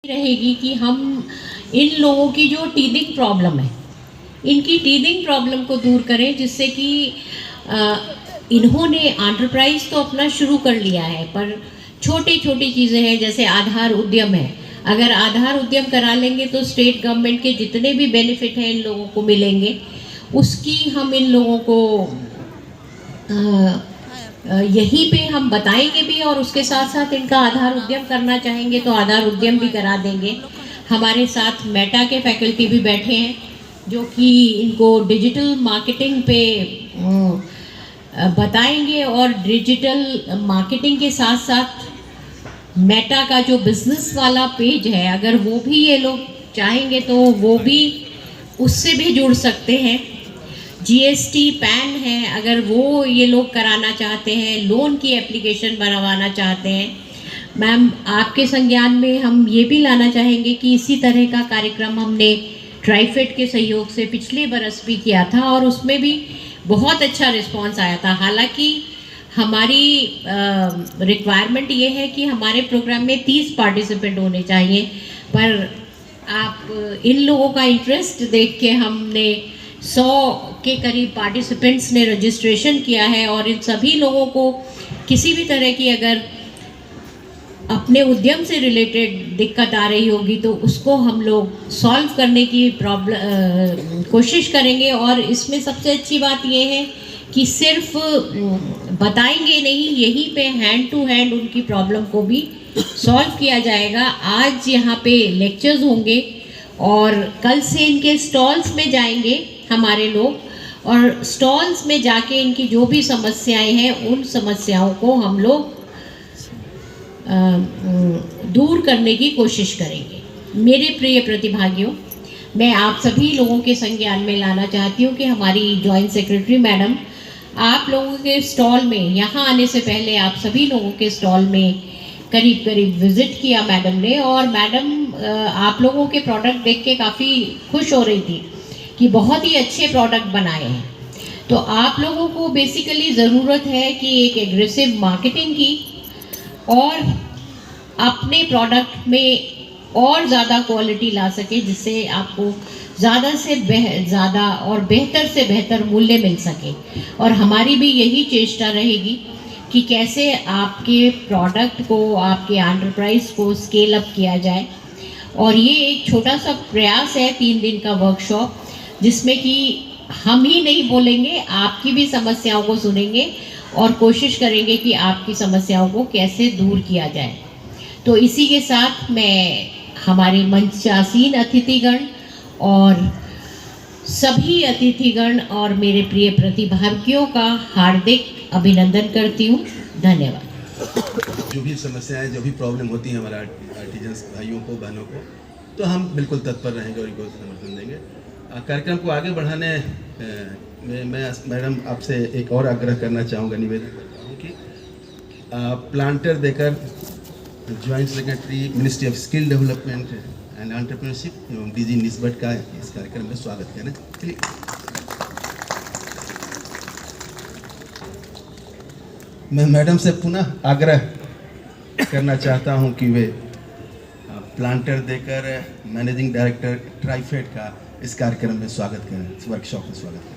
रहेगी कि हम इन लोगों की जो टीदिंग प्रॉब्लम है, इनकी टीदिंग प्रॉब्लम को दूर करें, जिससे कि इन्होंने एंटरप्राइज तो अपना शुरू कर लिया है, पर छोटी छोटी चीज़ें हैं, जैसे आधार उद्यम है। अगर आधार उद्यम करा लेंगे तो स्टेट गवर्नमेंट के जितने भी बेनिफिट हैं इन लोगों को मिलेंगे, उसकी हम इन लोगों को यहीं पे हम बताएंगे भी, और उसके साथ साथ इनका आधार उद्यम करना चाहेंगे तो आधार उद्यम भी करा देंगे। हमारे साथ मेटा के फैकल्टी भी बैठे हैं जो कि इनको डिजिटल मार्केटिंग पे बताएंगे, और डिजिटल मार्केटिंग के साथ साथ मेटा का जो बिजनेस वाला पेज है, अगर वो भी ये लोग चाहेंगे तो वो भी उससे भी जुड़ सकते हैं। जीएसटी पैन है, अगर वो ये लोग कराना चाहते हैं, लोन की एप्लीकेशन बनवाना चाहते हैं। मैम, आपके संज्ञान में हम ये भी लाना चाहेंगे कि इसी तरह का कार्यक्रम हमने ट्राइफेड के सहयोग से पिछले बरस भी किया था, और उसमें भी बहुत अच्छा रिस्पांस आया था। हालांकि हमारी रिक्वायरमेंट ये है कि हमारे प्रोग्राम में 30 पार्टिसिपेंट होने चाहिए, पर आप इन लोगों का इंटरेस्ट देख के हमने 100 के करीब पार्टिसिपेंट्स ने रजिस्ट्रेशन किया है, और इन सभी लोगों को किसी भी तरह की अगर अपने उद्यम से रिलेटेड दिक्कत आ रही होगी तो उसको हम लोग सॉल्व करने की कोशिश करेंगे। और इसमें सबसे अच्छी बात ये है कि सिर्फ बताएंगे नहीं, यहीं पे हैंड टू हैंड उनकी प्रॉब्लम को भी सॉल्व किया जाएगा। आज यहाँ पे लेक्चर्स होंगे और कल से इनके स्टॉल्स में जाएंगे हमारे लोग, और स्टॉल्स में जाके इनकी जो भी समस्याएं हैं उन समस्याओं को हम लोग दूर करने की कोशिश करेंगे। मेरे प्रिय प्रतिभागियों, मैं आप सभी लोगों के संज्ञान में लाना चाहती हूँ कि हमारी जॉइंट सेक्रेटरी मैडम आप लोगों के स्टॉल में, यहाँ आने से पहले आप सभी लोगों के स्टॉल में करीब करीब विजिट किया मैडम ने, और मैडम आप लोगों के प्रोडक्ट देख के काफ़ी खुश हो रही थी कि बहुत ही अच्छे प्रोडक्ट बनाए हैं। तो आप लोगों को बेसिकली ज़रूरत है कि एक एग्रेसिव मार्केटिंग की, और अपने प्रोडक्ट में और ज़्यादा क्वालिटी ला सके, जिससे आपको ज़्यादा से ज़्यादा और बेहतर से बेहतर मूल्य मिल सके। और हमारी भी यही चेष्टा रहेगी कि कैसे आपके प्रोडक्ट को, आपके एंटरप्राइज को स्केल अप किया जाए। और ये एक छोटा सा प्रयास है, 3 दिन का वर्कशॉप, जिसमें कि हम ही नहीं बोलेंगे, आपकी भी समस्याओं को सुनेंगे और कोशिश करेंगे कि आपकी समस्याओं को कैसे दूर किया जाए। तो इसी के साथ मैं हमारे मंचासीन अतिथिगण और सभी अतिथिगण और मेरे प्रिय प्रतिभागियों का हार्दिक अभिनंदन करती हूँ। धन्यवाद। जो भी समस्याएं, जो भी प्रॉब्लम होती हैं हमारे आर्टिजन्स भाइयों को, बहनों को, तो हम बिल्कुल तत्पर रहेंगे और इनको समर्थन देंगे। कार्यक्रम को आगे बढ़ाने में मैं मैडम आपसे एक और आग्रह करना चाहूँगा, निवेदन करता हूँ कि प्लांटर देकर joint secretary ministry of skill development and entrepreneurship एवं डीजी निस्बत का इस कार्यक्रम में स्वागत करें। चलिए। मैं मैडम से पुनः आग्रह करना चाहता हूं कि वे प्लांटर देकर मैनेजिंग डायरेक्टर ट्राइफेड का इस कार्यक्रम में स्वागत करें, इस वर्कशॉप में स्वागत करें।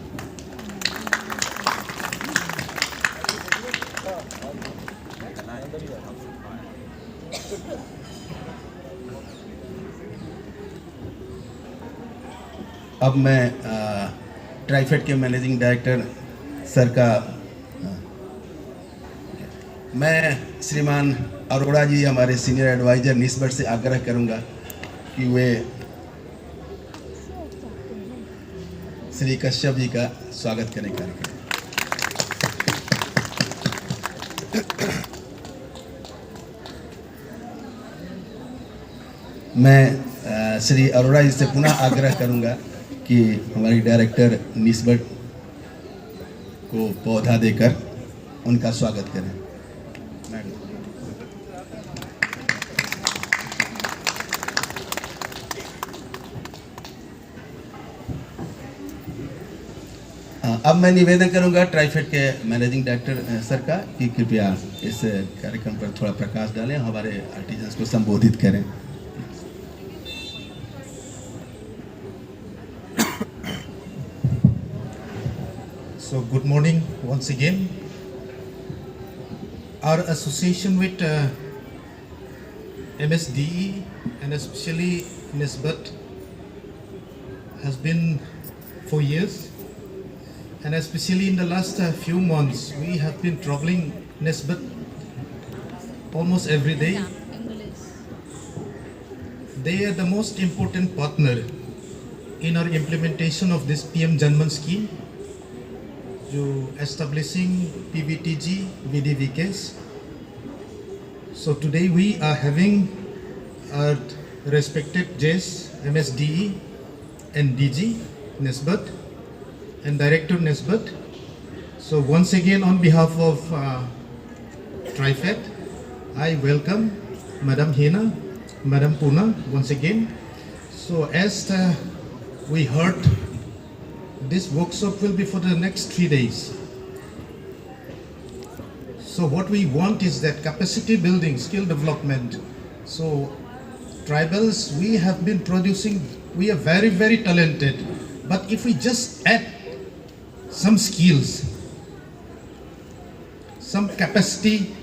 अब मैं ट्राइफेड के मैनेजिंग डायरेक्टर सर का, मैं श्रीमान अरोड़ा जी, हमारे सीनियर एडवाइजर निस्बत से आग्रह करूंगा कि वे श्री कश्यप जी का स्वागत करें कार्यक्रम। मैं श्री अरोड़ा जी से पुनः आग्रह करूंगा कि हमारी डायरेक्टर निस्बत को पौधा देकर उनका स्वागत करें। अब मैं निवेदन करूंगा ट्राइफेड के मैनेजिंग डायरेक्टर सर का कि कृपया इस कार्यक्रम पर थोड़ा प्रकाश डालें, हमारे आर्टिजन्स को संबोधित करें। So good morning once again. Our association with MSDE and especially Nisbat has been for years, and especially in the last few months we have been traveling Nisbat almost every day. They are the most important partner in our implementation of this PM Janman scheme, establishing PVTG VDVKs. So today we are having our respected J's, MSDE and DG Nisbat and Director Nisbat. So once again on behalf of TriFed, I welcome Madam Hina, Madam Puna once again. So as we heard, this workshop will be for the next 3 days. So what we want is that capacity building, skill development. So tribals, we have been producing, we are very, very talented. But if we just add some skills, some capacity,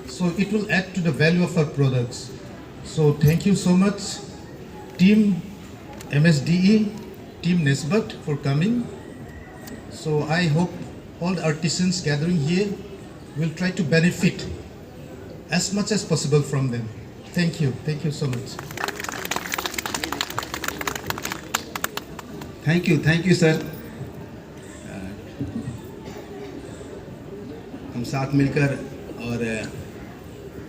so it will add to the value of our products. So thank you so much, Team MSDE, Team Nisbat for coming. So I hope all the artisans gathering here will try to benefit as much as possible from them. Thank you so much. Thank you sir. हम साथ मिलकर और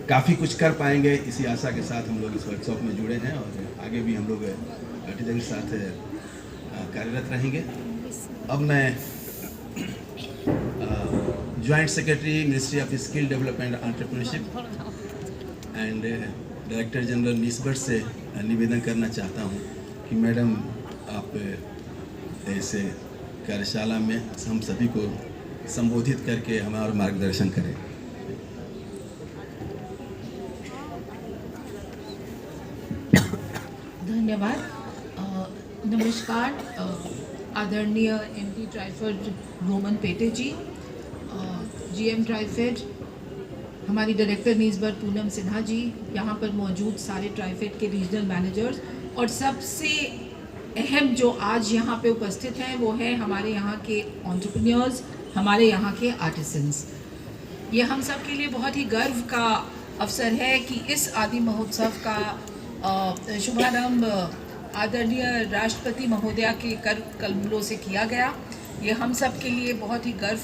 काफ़ी कुछ कर पाएंगे इसी आशा के साथ हम लोग इस वर्कशॉप में जुड़े हैं और आगे भी हम लोग आर्टिजन के साथ कार्यरत रहेंगे। अब मैं joint secretary ministry of skill development entrepreneurship and director general Nisbat से निवेदन करना चाहता हूं कि मैडम आप ऐसे कार्यशाला में हम सभी को संबोधित करके हमारा मार्गदर्शन करें। धन्यवाद। नमस्कार आदरणीय एमडी ट्राइफेड रोमन पेटे जी, जीएम ट्राइफेड, हमारी डायरेक्टर निस्बत पूनम सिन्हा जी, यहाँ पर मौजूद सारे ट्राइफेड के रीजनल मैनेजर्स और सबसे अहम जो आज यहाँ पे उपस्थित हैं वो है हमारे यहाँ के एंटरप्रेन्योर्स, हमारे यहाँ के आर्टिसंस। ये हम सब के लिए बहुत ही गर्व का अवसर है कि इस आदि महोत्सव का शुभारंभ आदरणीय राष्ट्रपति महोदया के कर कमलों से किया गया। ये हम सब के लिए बहुत ही गर्व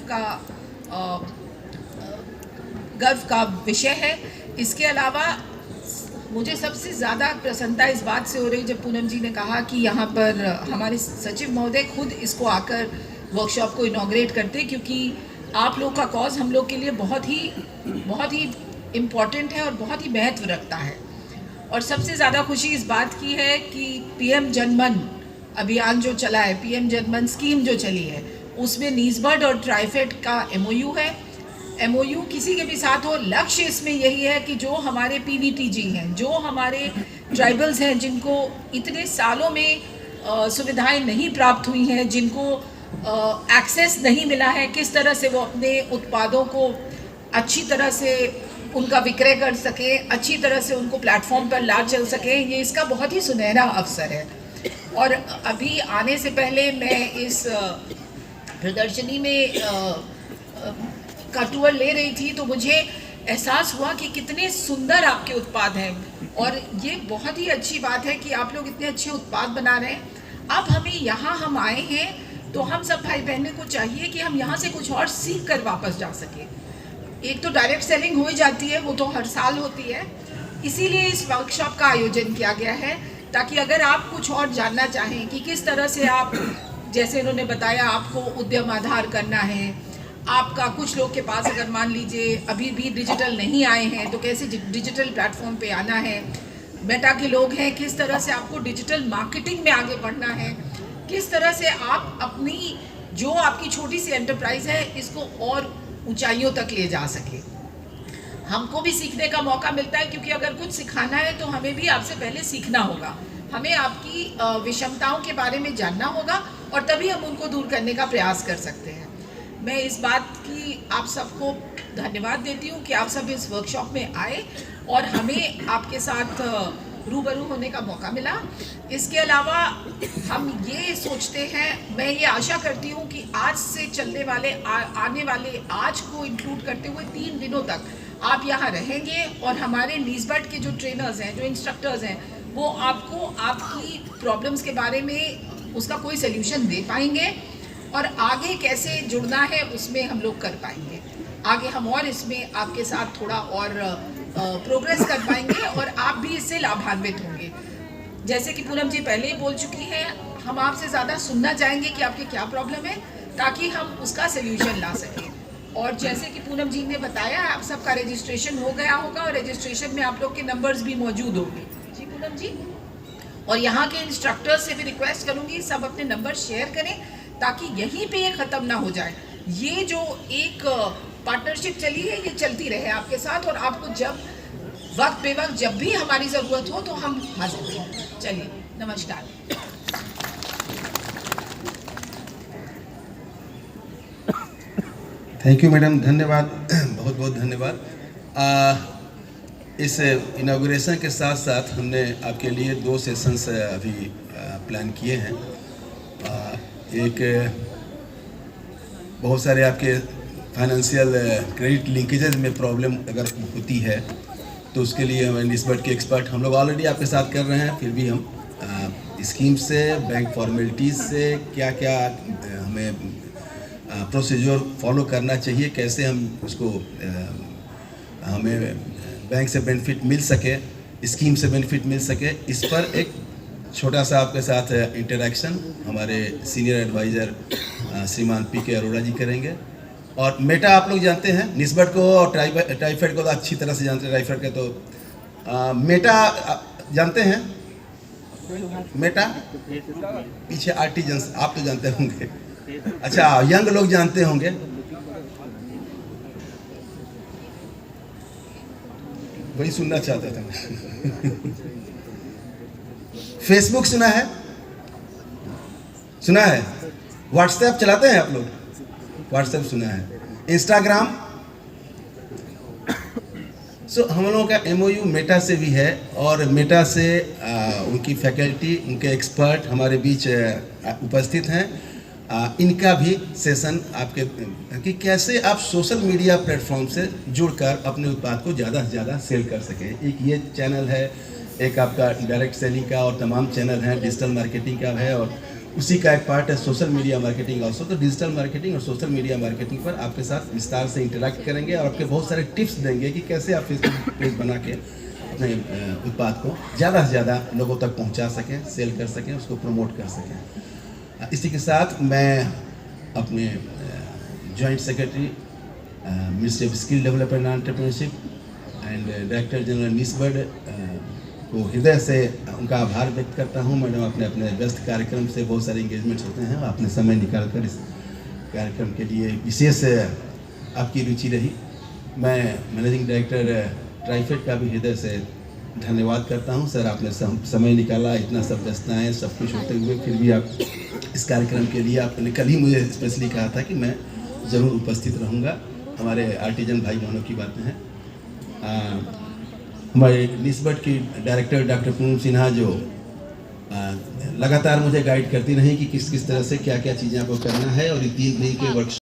का विषय है। इसके अलावा मुझे सबसे ज़्यादा प्रसन्नता इस बात से हो रही जब पूनम जी ने कहा कि यहाँ पर हमारे सचिव महोदय खुद इसको आकर वर्कशॉप को इनॉग्रेट करते, क्योंकि आप लोग का कॉज हम लोग के लिए बहुत ही इम्पॉर्टेंट है और बहुत ही महत्व रखता है। और सबसे ज़्यादा खुशी इस बात की है कि पीएम जनमन अभियान जो चला है, पीएम जनमन स्कीम जो चली है, उसमें निस्बत और ट्राइफेड का एमओयू है। एमओयू किसी के भी साथ हो, लक्ष्य इसमें यही है कि जो हमारे पीवीटीजी हैं, जो हमारे ट्राइबल्स हैं जिनको इतने सालों में सुविधाएं नहीं प्राप्त हुई हैं, जिनको एक्सेस नहीं मिला है, किस तरह से वो अपने उत्पादों को अच्छी तरह से उनका विक्रय कर सके, अच्छी तरह से उनको प्लेटफॉर्म पर ला चल सके। ये इसका बहुत ही सुनहरा अवसर है। और अभी आने से पहले मैं इस प्रदर्शनी में का टूर ले रही थी तो मुझे एहसास हुआ कि कितने सुंदर आपके उत्पाद हैं और ये बहुत ही अच्छी बात है कि आप लोग इतने अच्छे उत्पाद बना रहे हैं। अब हमें यहाँ हम आए हैं तो हम सब भाई बहनों को चाहिए कि हम यहाँ से कुछ और सीख कर वापस जा सकें। एक तो डायरेक्ट सेलिंग हो ही जाती है, वो तो हर साल होती है, इसीलिए इस वर्कशॉप का आयोजन किया गया है ताकि अगर आप कुछ और जानना चाहें कि किस तरह से आप, जैसे इन्होंने बताया, आपको उद्यम आधार करना है, आपका कुछ लोग के पास अगर मान लीजिए अभी भी डिजिटल नहीं आए हैं तो कैसे डिजिटल प्लेटफॉर्म पे आना है, मेटा के लोग हैं, किस तरह से आपको डिजिटल मार्केटिंग में आगे बढ़ना है, किस तरह से आप अपनी जो आपकी छोटी सी एंटरप्राइज है इसको और ऊंचाइयों तक ले जा सके। हमको भी सीखने का मौका मिलता है क्योंकि अगर कुछ सिखाना है तो हमें भी आपसे पहले सीखना होगा, हमें आपकी विषमताओं के बारे में जानना होगा और तभी हम उनको दूर करने का प्रयास कर सकते हैं। मैं इस बात की आप सबको धन्यवाद देती हूँ कि आप सब इस वर्कशॉप में आए और हमें आपके साथ रूबरू होने का मौका मिला। इसके अलावा हम ये सोचते हैं, मैं ये आशा करती हूँ कि आज से चलने वाले आने वाले आज को इंक्लूड करते हुए 3 दिनों तक आप यहाँ रहेंगे और हमारे नीस्बट के जो ट्रेनर्स हैं, जो इंस्ट्रक्टर्स हैं, वो आपको आपकी प्रॉब्लम्स के बारे में उसका कोई सल्यूशन दे पाएंगे और आगे कैसे जुड़ना है उसमें हम लोग कर पाएंगे। आगे हम और इसमें आपके साथ थोड़ा और प्रोग्रेस कर पाएंगे और आप भी इससे लाभान्वित होंगे। जैसे कि पूनम जी पहले ही बोल चुकी हैं, हम आपसे ज़्यादा सुनना चाहेंगे कि आपके क्या प्रॉब्लम है ताकि हम उसका सल्यूशन ला सकें। और जैसे कि पूनम जी ने बताया, आप सबका रजिस्ट्रेशन हो गया होगा और रजिस्ट्रेशन में आप लोग के नंबर्स भी मौजूद होंगे। जी पूनम जी, और यहाँ के इंस्ट्रक्टर्स से भी रिक्वेस्ट करूँगी सब अपने नंबर शेयर करें ताकि यहीं पे ये ख़त्म ना हो जाए। ये जो एक पार्टनरशिप चली है ये चलती रहे आपके साथ और आपको जब वक्त बेवक्त जब भी हमारी ज़रूरत हो तो हम हाजिर हैं। चलिए, नमस्कार। थैंक यू मैडम, धन्यवाद, बहुत बहुत धन्यवाद। इस इनाग्रेशन के साथ साथ हमने आपके लिए 2 सेशंस अभी प्लान किए हैं। एक बहुत सारे आपके फाइनेंशियल क्रेडिट लिंकेजेस में प्रॉब्लम अगर होती है तो उसके लिए हमारे निस्बत के एक्सपर्ट हम लोग ऑलरेडी आपके साथ कर रहे हैं, फिर भी हम स्कीम से, बैंक फॉर्मेलिटीज़ से क्या क्या हमें प्रोसीजर फॉलो करना चाहिए, कैसे हम उसको हमें बैंक से बेनिफिट मिल सके, स्कीम से बेनिफिट मिल सके, इस पर एक छोटा सा आपके साथ इंटरेक्शन हमारे सीनियर एडवाइज़र श्रीमान पी.के. अरोड़ा जी करेंगे। और मेटा आप लोग जानते हैं, निस्बत को और टाइफाइड को तो अच्छी तरह से जानते हैं। टाइफाइड का तो मेटा जानते हैं, मेटा पीछे आर्टिजन्स आप तो जानते होंगे। अच्छा, यंग लोग जानते होंगे। वही सुनना चाहता था मैं। फेसबुक सुना है? सुना है? व्हाट्सएप चलाते हैं आप लोग? व्हाट्सएप सुना है? इंस्टाग्राम? हम लोगों का MOU मेटा से भी है और मेटा से उनकी फैकल्टी, उनके एक्सपर्ट हमारे बीच उपस्थित हैं। इनका भी सेशन आपके कि कैसे आप सोशल मीडिया प्लेटफॉर्म से जुड़कर अपने उत्पाद को ज़्यादा से ज़्यादा सेल कर सकें। एक ये चैनल है, एक आपका डायरेक्ट सेलिंग का, और तमाम चैनल हैं, डिजिटल मार्केटिंग का है, और उसी का एक पार्ट है सोशल मीडिया मार्केटिंग ऑल्सो। तो डिजिटल मार्केटिंग और सोशल मीडिया मार्केटिंग पर आपके साथ विस्तार से इंटरेक्ट करेंगे और आपके बहुत सारे टिप्स देंगे कि कैसे आप फेसबुक पेज बना के अपने उत्पाद को ज़्यादा से ज़्यादा लोगों तक पहुंचा सकें, सेल कर सकें, उसको प्रमोट कर सकें। इसी के साथ मैं अपने joint secretary ministry of skill development and entrepreneurship and director general Nisbat को हृदय से उनका आभार व्यक्त करता हूं। मैडम अपने व्यस्त कार्यक्रम से बहुत सारे इंगेजमेंट्स होते हैं, आपने समय निकालकर इस कार्यक्रम के लिए विशेष आपकी रुचि रही। मैं मैनेजिंग डायरेक्टर ट्राइफेड का भी हृदय से धन्यवाद करता हूं। सर, आपने समय निकाला, इतना सब व्यस्तताएँ सब कुछ होते हुए फिर भी आप इस कार्यक्रम के लिए, आपने कल ही मुझे स्पेशली कहा था कि मैं ज़रूर उपस्थित रहूँगा। हमारे आर्टिजन भाई बहनों की बातें हैं। हमारे निस्बत की डायरेक्टर डॉक्टर पूनम सिन्हा जो लगातार मुझे गाइड करती रही कि किस किस तरह से क्या क्या चीज़ें आपको करना है, और ये 3 दिन के वर्कशॉप